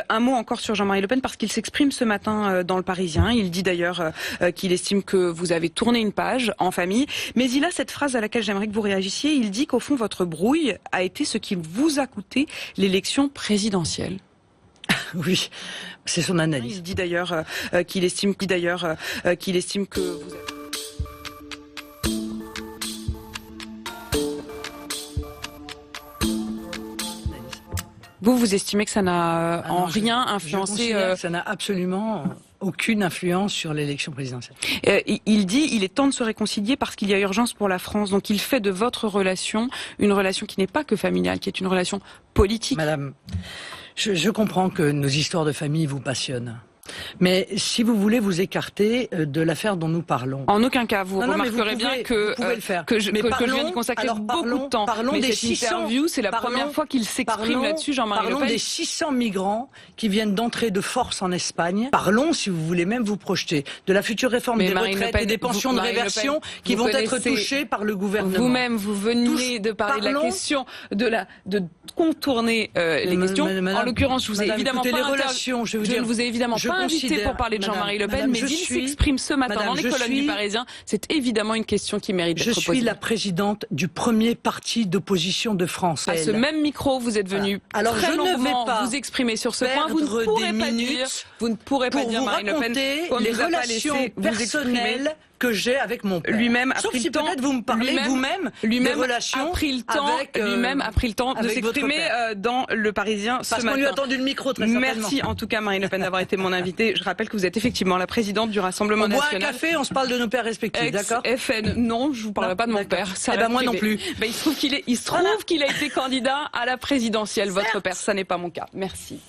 Un mot encore sur Jean-Marie Le Pen, parce qu'il s'exprime ce matin dans Le Parisien. Il dit d'ailleurs qu'il estime que vous avez tourné une page en famille. Mais il a cette phrase à laquelle j'aimerais que vous réagissiez. Il dit qu'au fond, votre brouille a été ce qui vous a coûté l'élection présidentielle. Oui, c'est son analyse. Il dit d'ailleurs qu'il estime que vous... Vous estimez que ça n'a en rien influencé... Ça n'a absolument aucune influence sur l'élection présidentielle. Il dit il est temps de se réconcilier parce qu'il y a urgence pour la France. Donc il fait de votre relation une relation qui n'est pas que familiale, qui est une relation politique. Madame, je comprends que nos histoires de famille vous passionnent. Mais si vous voulez vous écarter de l'affaire dont nous parlons... En aucun cas, vous remarquerez bien que je viens d'y consacrer beaucoup de temps. Mais cette interview, c'est la première fois qu'il s'exprime là-dessus, Jean-Marie Le Pen. Parlons des 600 migrants qui viennent d'entrer de force en Espagne. Parlons, si vous voulez même vous projeter, de la future réforme des retraites et des pensions de réversion qui vont être touchées par le gouvernement. Vous-même, vous venez de parler de la question de contourner les questions. En l'occurrence, je vous ai évidemment pas ne vous ai évidemment pas invité pour parler de Jean-Marie Le Pen, mais il s'exprime ce matin dans les colonnes du Parisien. C'est évidemment une question qui mérite d'être posée. Je suis la présidente du premier parti d'opposition de France. À ce même micro, vous êtes venu très longuement vous exprimer sur ce point. Vous ne pourrez pas dire Marine Le Pen les relations personnelles que j'ai avec mon père. Lui-même a pris le temps. Peut-être vous me parlez vous-même des relations lui-même a pris le temps de s'exprimer dans Le Parisien ce matin. Parce qu'on lui a tendu le micro très certainement. Merci en tout cas Marine Le Pen d'avoir été mon invitée. Je rappelle que vous êtes effectivement la présidente du Rassemblement National. On boit un café, on se parle de nos pères respectifs, d'accord? FN, non, je vous parlerai pas de mon père. Eh ben moi non plus. Il se trouve qu'il a été candidat à la présidentielle. Votre père, ça n'est pas mon cas. Merci.